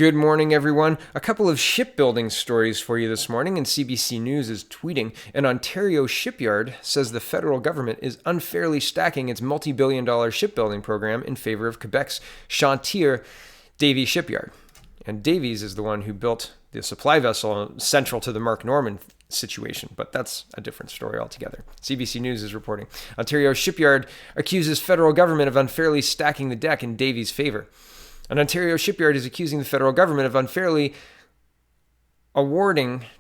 Good morning, everyone. A couple of shipbuilding stories for you this morning, and CBC News is tweeting. An Ontario shipyard says the federal government is unfairly stacking its multi-billion-dollar shipbuilding program in favor of Quebec's Chantier Davie Shipyard. And Davie's is the one who built the supply vessel central to the Mark Norman situation, but that's a different story altogether. CBC News is reporting. Ontario shipyard accuses federal government of unfairly stacking the deck in Davie's favor. An Ontario shipyard is accusing the federal government of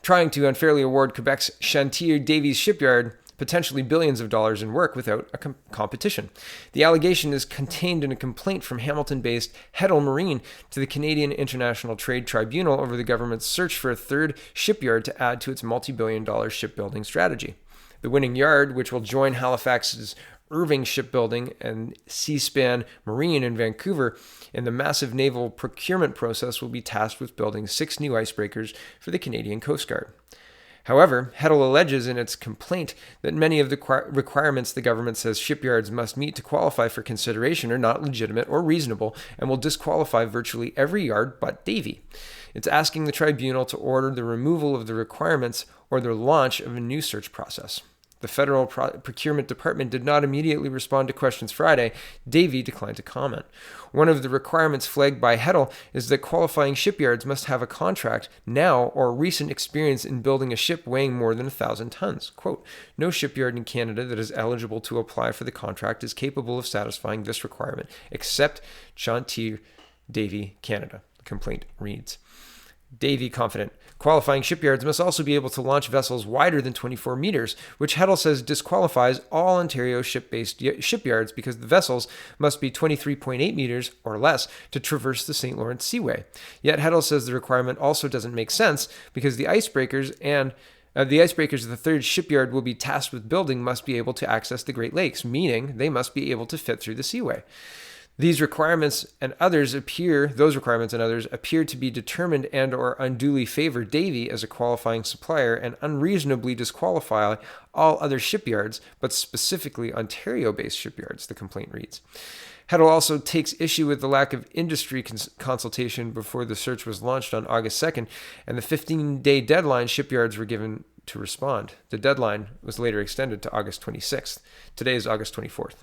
trying to unfairly award Quebec's Chantier Davie Shipyard potentially billions of dollars in work without a competition. The allegation is contained in a complaint from Hamilton-based Heddle Marine to the Canadian International Trade Tribunal over the government's search for a third shipyard to add to its multi-billion-dollar shipbuilding strategy. The winning yard, which will join Halifax's Irving Shipbuilding and Seaspan Marine in Vancouver in the massive naval procurement process, will be tasked with building 6 new icebreakers for the Canadian Coast Guard. However, Heddle alleges in its complaint that many of the requirements the government says shipyards must meet to qualify for consideration are not legitimate or reasonable and will disqualify virtually every yard but Davie. It's asking the tribunal to order the removal of the requirements or the launch of a new search process. The Federal Procurement Department did not immediately respond to questions Friday. Davie declined to comment. One of the requirements flagged by Heddle is that qualifying shipyards must have a contract now or recent experience in building a ship weighing more than 1,000 tons. Quote, no shipyard in Canada that is eligible to apply for the contract is capable of satisfying this requirement, except Chantier Davie Canada, the complaint reads. Davie confident. Qualifying shipyards must also be able to launch vessels wider than 24 meters, which Heddle says disqualifies all Ontario ship-based shipyards because the vessels must be 23.8 meters or less to traverse the St. Lawrence Seaway. Yet Heddle says the requirement also doesn't make sense because the icebreakers of the third shipyard will be tasked with building must be able to access the Great Lakes, meaning they must be able to fit through the Seaway. Those requirements and others appear to be determined and or unduly favor Davie as a qualifying supplier and unreasonably disqualify all other shipyards, but specifically Ontario-based shipyards, the complaint reads. Heddle also takes issue with the lack of industry consultation before the search was launched on August 2nd, and the 15-day deadline shipyards were given to respond. The deadline was later extended to August 26th. Today is August 24th.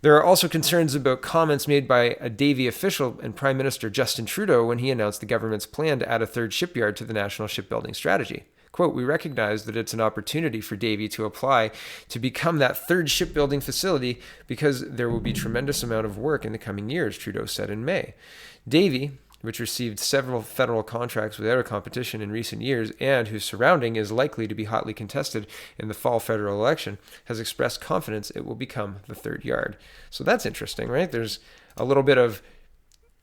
There are also concerns about comments made by a Davie official and Prime Minister Justin Trudeau when he announced the government's plan to add a third shipyard to the national shipbuilding strategy. Quote, we recognize that it's an opportunity for Davie to apply to become that third shipbuilding facility because there will be tremendous amount of work in the coming years, Trudeau said in May. Davie, which received several federal contracts without a competition in recent years and whose surrounding is likely to be hotly contested in the fall federal election, has expressed confidence it will become the third yard. So that's interesting, right? There's a little bit of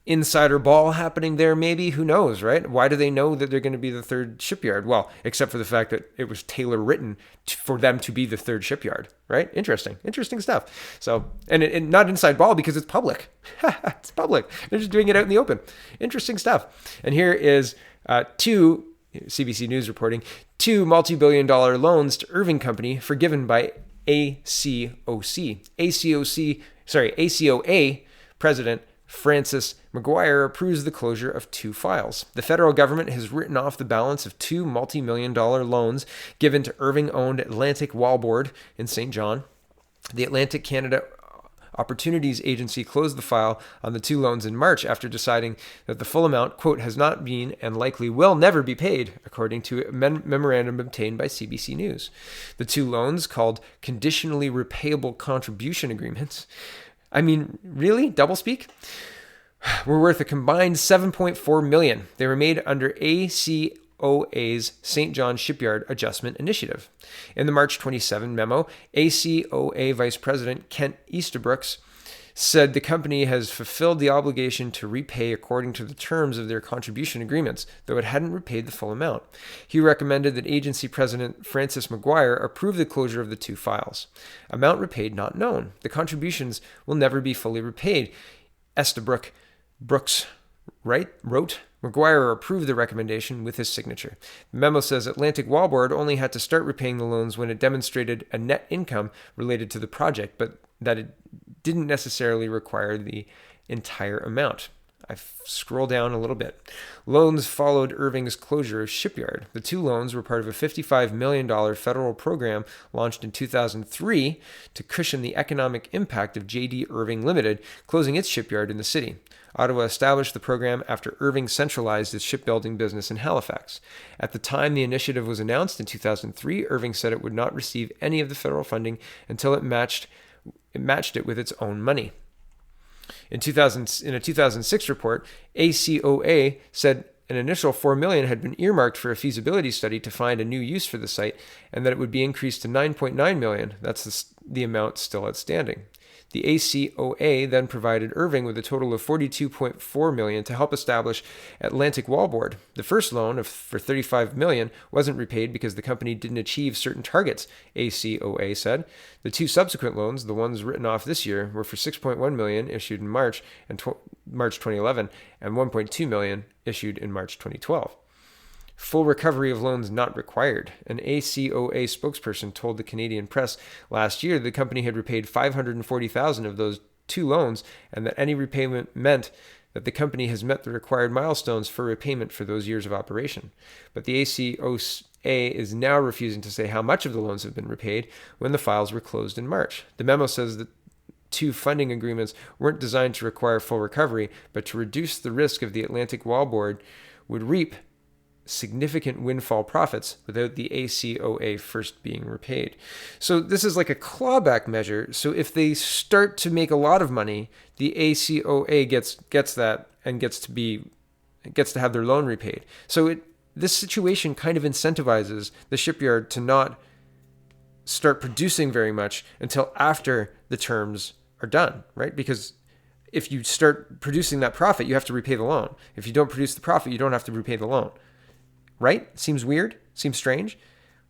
insider ball happening there, maybe. Who knows, right? Why do they know that they're going to be the third shipyard? Well, except for the fact that it was tailor written for them to be the third shipyard, right? Interesting stuff. So, and not inside ball because it's public. It's public. They're just doing it out in the open. Interesting stuff. And here is CBC News reporting, 2 multi-billion-dollar loans to Irving Company forgiven by ACOA President Francis McGuire approves the closure of 2 files. The federal government has written off the balance of 2 multi-million-dollar loans given to Irving-owned Atlantic Wallboard in St. John. The Atlantic Canada Opportunities Agency closed the file on the 2 loans in March after deciding that the full amount, quote, has not been and likely will never be paid, according to a memorandum obtained by CBC News. The 2 loans, called conditionally repayable contribution agreements, really? Doublespeak? Were worth a combined $7.4 million. They were made under ACOA's St. John Shipyard Adjustment Initiative. In the March 27 memo, ACOA Vice President Kent Easterbrooks said the company has fulfilled the obligation to repay according to the terms of their contribution agreements, though it hadn't repaid the full amount. He recommended that Agency President Francis McGuire approve the closure of the 2 files. Amount repaid not known. The contributions will never be fully repaid. Brooks wrote. McGuire approved the recommendation with his signature. The memo says Atlantic Wallboard only had to start repaying the loans when it demonstrated a net income related to the project, but that it didn't necessarily require the entire amount. I scroll down a little bit. Loans followed Irving's closure of Shipyard. The two loans were part of a $55 million federal program launched in 2003 to cushion the economic impact of J.D. Irving Limited closing its shipyard in the city. Ottawa established the program after Irving centralized its shipbuilding business in Halifax. At the time the initiative was announced in 2003, Irving said it would not receive any of the federal funding until it matched it with its own money. In a 2006 report, ACOA said an initial $4 million had been earmarked for a feasibility study to find a new use for the site, and that it would be increased to $9.9 million. That's the amount still outstanding. The ACOA then provided Irving with a total of $42.4 million to help establish Atlantic Wallboard. The first loan for $35 million wasn't repaid because the company didn't achieve certain targets, ACOA said. The two subsequent loans, the ones written off this year, were for $6.1 million issued in March 2011 and $1.2 million issued in March 2012. Full recovery of loans not required. An ACOA spokesperson told the Canadian press last year the company had repaid $540,000 of those two loans and that any repayment meant that the company has met the required milestones for repayment for those years of operation. But the ACOA is now refusing to say how much of the loans have been repaid when the files were closed in March. The memo says that two funding agreements weren't designed to require full recovery, but to reduce the risk of the Atlantic Wallboard would reap significant windfall profits without the ACOA first being repaid. So this is like a clawback measure. So if they start to make a lot of money, the ACOA gets that and gets to have their loan repaid. So this situation kind of incentivizes the shipyard to not start producing very much until after the terms are done, right? Because if you start producing that profit, you have to repay the loan. If you don't produce the profit, you don't have to repay the loan. Right? Seems weird? Seems strange?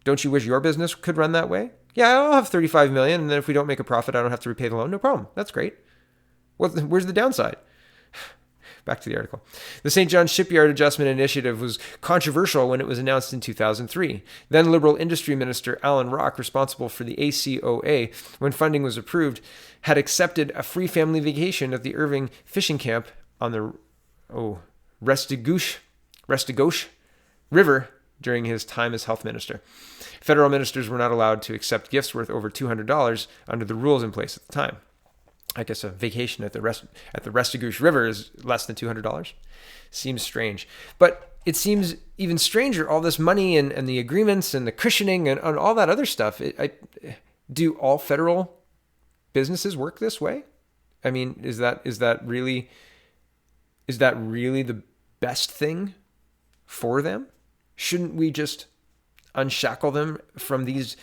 Don't you wish your business could run that way? Yeah, I'll have $35 million, and then if we don't make a profit, I don't have to repay the loan. No problem. That's great. Where's the downside? Back to the article. The St. John's Shipyard Adjustment Initiative was controversial when it was announced in 2003. Then Liberal Industry Minister Alan Rock, responsible for the ACOA when funding was approved, had accepted a free family vacation at the Irving fishing camp on the Restigouche River during his time as health minister. Federal ministers were not allowed to accept gifts worth over $200 under the rules in place at the time. I guess a vacation at the Restigouche River is less than $200. Seems strange. But it seems even stranger, all this money and the agreements and the cushioning and all that other stuff. Do all federal businesses work this way? I mean, is that really the best thing for them? Shouldn't we just unshackle them from these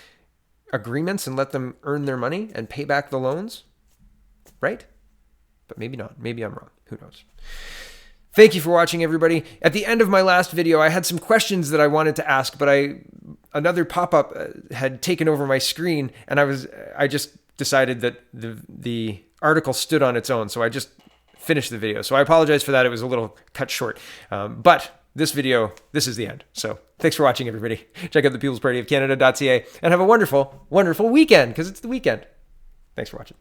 agreements and let them earn their money and pay back the loans? Right? But maybe not. Maybe I'm wrong. Who knows? Thank you for watching, everybody. At the end of my last video, I had some questions that I wanted to ask, but another pop-up had taken over my screen, and I just decided that the article stood on its own, so I just finished the video. So I apologize for that. It was a little cut short. But this video, this is the end. So thanks for watching, everybody. Check out the People's Party of Canada.ca and have a wonderful, wonderful weekend, because it's the weekend. Thanks for watching.